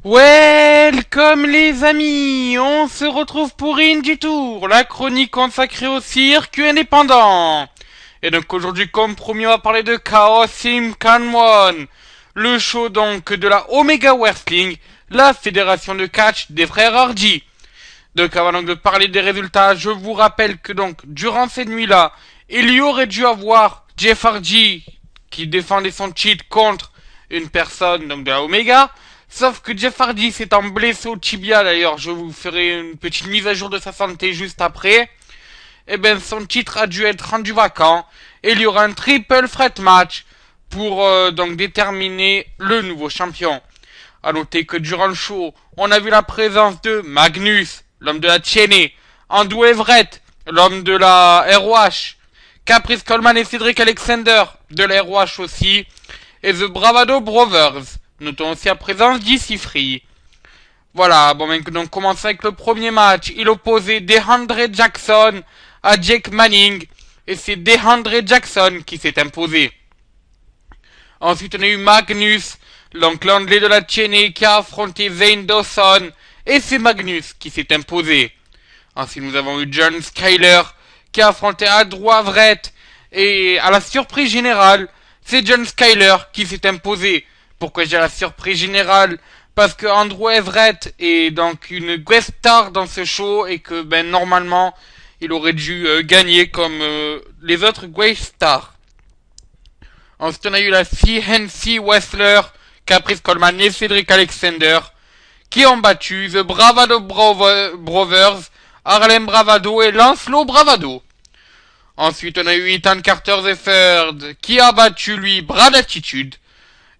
Welcome les amis, on se retrouve pour Indie Tour, la chronique consacrée au circuit indépendant. Et donc aujourd'hui, comme promis, on va parler de Chaos Team Can-One, le show donc de la Omega Wrestling, la fédération de catch des frères Hardy. Donc avant donc de parler des résultats, je vous rappelle que donc durant cette nuit-là, il y aurait dû avoir Jeff Hardy qui défendait son cheat contre une personne donc de la Omega. Sauf que Jeff Hardy s'étant blessé au tibia, d'ailleurs, je vous ferai une petite mise à jour de sa santé juste après. Et ben, son titre a dû être rendu vacant. Et il y aura un triple threat match pour donc déterminer le nouveau champion. A noter que durant le show, on a vu la présence de Magnus, l'homme de la TNA, Andrew Everett, l'homme de la ROH, Caprice Coleman et Cedric Alexander, de la ROH aussi, et The Bravado Brothers. Notons aussi la présence d'Icy Free. Voilà, bon, donc commençons avec le premier match. Il opposait DeAndre Jackson à Jake Manning. Et c'est DeAndre Jackson qui s'est imposé. Ensuite, on a eu Magnus, donc l'anglais de la TNA, qui a affronté Zane Dawson. Et c'est Magnus qui s'est imposé. Ensuite, nous avons eu John Skyler, qui a affronté Andrew Everett. Et à la surprise générale, c'est John Skyler qui s'est imposé. Pourquoi j'ai la surprise générale? Parce que Andrew Everett est donc une guest star dans ce show et que ben normalement il aurait dû gagner comme les autres guest stars. Ensuite on a eu la CNC Wrestler, Caprice Coleman et Cedric Alexander qui ont battu The Bravado Brothers, Harlem Bravado et Lancelot Bravado. Ensuite on a eu Ethan Carter III qui a battu lui Brad Attitude.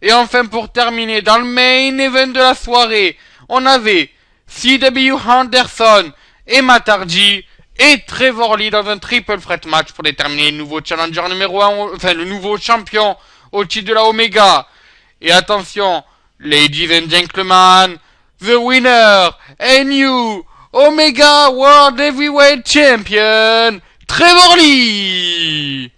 Et enfin, pour terminer, dans le main event de la soirée, on avait C.W. Anderson et Matt Hardy et Trevor Lee dans un triple threat match pour déterminer le nouveau challenger numéro 1, enfin le nouveau champion au titre de la Omega. Et attention, ladies and gentlemen, the winner and new Omega World Heavyweight Champion, Trevor Lee.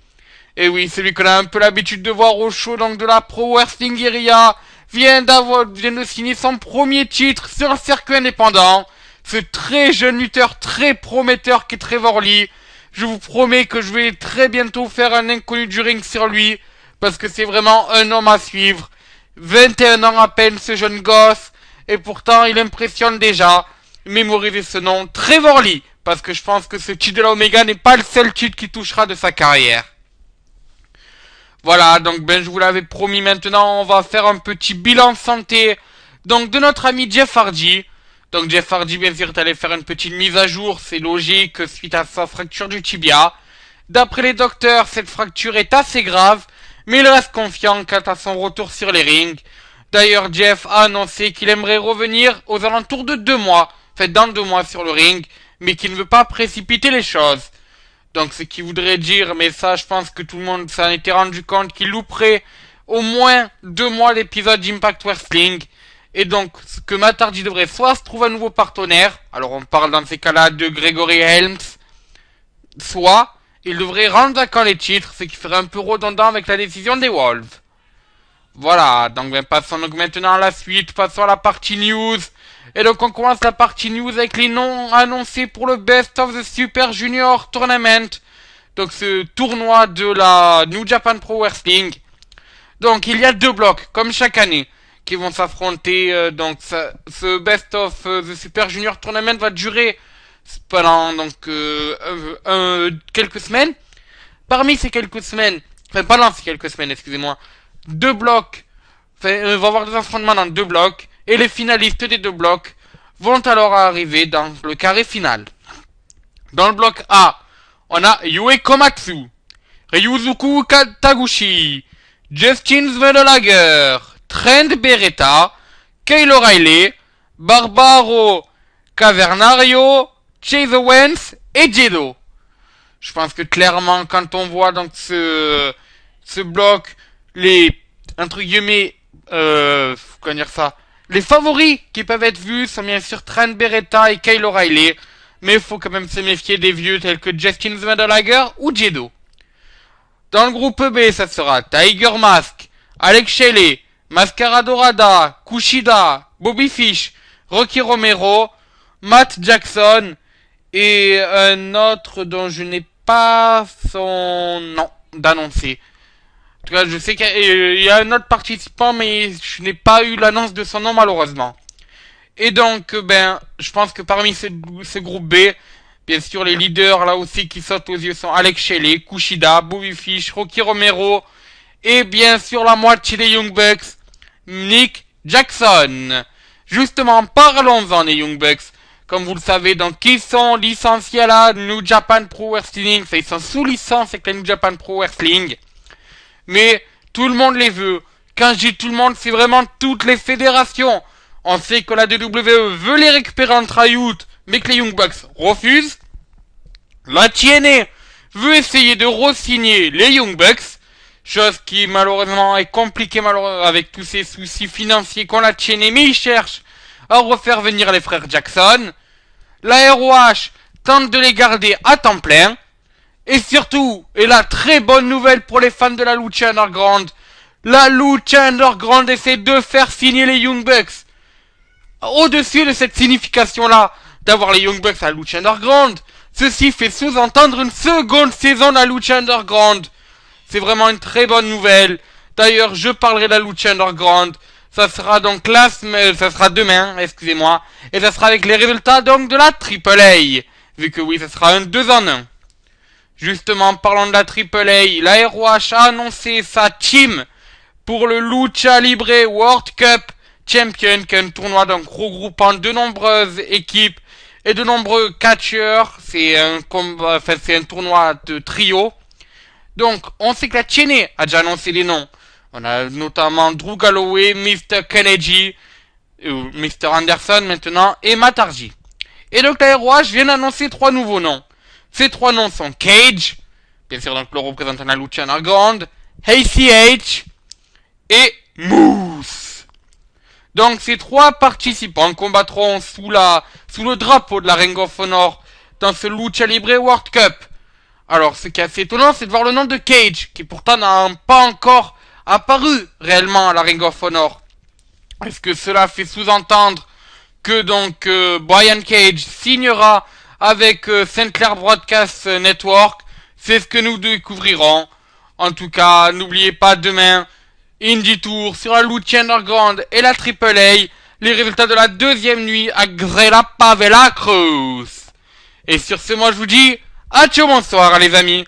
Et oui, celui qu'on a un peu l'habitude de voir au show donc de la Pro Wrestling Guerrilla vient de signer son premier titre sur le circuit indépendant. Ce très jeune lutteur, très prometteur qu'est Trevor Lee. Je vous promets que je vais très bientôt faire un inconnu du ring sur lui, parce que c'est vraiment un homme à suivre. 21 ans à peine ce jeune gosse, et pourtant il impressionne déjà. Mémorisez ce nom, Trevor Lee, parce que je pense que ce titre de la Omega n'est pas le seul titre qui touchera de sa carrière. Voilà, donc ben je vous l'avais promis, maintenant on va faire un petit bilan santé donc de notre ami Jeff Hardy. Donc Jeff Hardy bien sûr est allé faire une petite mise à jour, c'est logique suite à sa fracture du tibia. D'après les docteurs, cette fracture est assez grave, mais il reste confiant quant à son retour sur les rings. D'ailleurs Jeff a annoncé qu'il aimerait revenir aux alentours de 2 mois, enfin dans 2 mois sur le ring, mais qu'il ne veut pas précipiter les choses. Donc ce qui voudrait dire, mais ça je pense que tout le monde s'en était rendu compte, qu'il louperait au moins 2 mois d'épisode d'Impact Wrestling. Et donc ce que Matt Hardy devrait soit se trouver un nouveau partenaire, alors on parle dans ces cas-là de Gregory Helms, soit il devrait rendre vacant les titres, ce qui ferait un peu redondant avec la décision des Wolves. Voilà, donc ben, passons donc maintenant à la suite, passons à la partie news. Et donc on commence la partie news avec les noms annoncés pour le Best of the Super Junior Tournament. Donc ce tournoi de la New Japan Pro Wrestling. Donc il y a 2 blocs, comme chaque année, qui vont s'affronter. Donc ce Best of the Super Junior Tournament va durer pendant donc quelques semaines. Parmi ces quelques semaines, enfin pendant ces quelques semaines, excusez-moi, 2 blocs, enfin on va avoir des affrontements dans 2 blocs. Et les finalistes des 2 blocs vont alors arriver dans le carré final. Dans le bloc A, on a Yue Komatsu, Ryuzuku Taguchi, Justin Svendolager, Trent Beretta, Kyle O'Reilly, Barbaro Cavernario, Chase Owens et Jado. Je pense que clairement quand on voit donc ce bloc, les entre guillemets comment dire ça, les favoris qui peuvent être vus sont bien sûr Trent Beretta et Kyle O'Reilly, mais il faut quand même se méfier des vieux tels que Justin Svendolager ou Jado. Dans le groupe B, ça sera Tiger Mask, Alex Shelley, Mascara Dorada, Kushida, Bobby Fish, Rocky Romero, Matt Jackson et un autre dont je n'ai pas son nom d'annoncer. En tout cas, je sais qu'il y a un autre participant, mais je n'ai pas eu l'annonce de son nom malheureusement. Et donc, je pense que parmi ce groupe B, bien sûr, les leaders là aussi qui sautent aux yeux sont Alex Shelley, Kushida, Bobby Fish, Rocky Romero et bien sûr la moitié des Young Bucks, Nick Jackson. Justement, parlons-en des Young Bucks. Comme vous le savez, donc ils sont licenciés à la New Japan Pro Wrestling, enfin, ils sont sous licence avec la New Japan Pro Wrestling. Mais tout le monde les veut. Quand je dis tout le monde, c'est vraiment toutes les fédérations. On sait que la WWE veut les récupérer en tryout, mais que les Young Bucks refusent. La TNA veut essayer de re-signer les Young Bucks, chose qui malheureusement est compliquée avec tous ces soucis financiers qu'ont la TNA, mais ils cherchent à refaire venir les frères Jackson. La ROH tente de les garder à temps plein. Et surtout, et la très bonne nouvelle pour les fans de la Lucha Underground, la Lucha Underground essaie de faire signer les Young Bucks. Au-dessus de cette signification-là, d'avoir les Young Bucks à la Lucha Underground, ceci fait sous-entendre une seconde saison de la Lucha Underground. C'est vraiment une très bonne nouvelle. D'ailleurs, je parlerai de la Lucha Underground. Ça sera donc ça sera demain, excusez-moi. Et ça sera avec les résultats donc de la AAA. Vu que oui, ça sera un 2 en 1. Justement, parlant de la AAA, la ROH a annoncé sa team pour le Lucha Libre World Cup Champion, qui est un tournoi donc regroupant de nombreuses équipes et de nombreux catcheurs. C'est un combat, enfin c'est un tournoi de trio. Donc, on sait que la TNA a déjà annoncé les noms. On a notamment Drew Galloway, Mr. Kennedy, Mr. Anderson maintenant, et Matt Hardy. Et donc la ROH vient d'annoncer 3 nouveaux noms. Ces 3 noms sont Cage, bien sûr donc le représentant de la Lucha Underground, ACH et Moose. Donc ces 3 participants combattront sous le drapeau de la Ring of Honor dans ce Lucha Libre World Cup. Alors ce qui est assez étonnant, c'est de voir le nom de Cage, qui pourtant n'a pas encore apparu réellement à la Ring of Honor. Est-ce que cela fait sous-entendre que donc Brian Cage signera avec Sinclair Broadcast Network? C'est ce que nous découvrirons. En tout cas, n'oubliez pas demain, Indie Tour sur la Lucha Underground et la AAA, les résultats de la deuxième nuit à Grella Pavela Cruz. Et sur ce, moi je vous dis, à ciao, bonsoir les amis.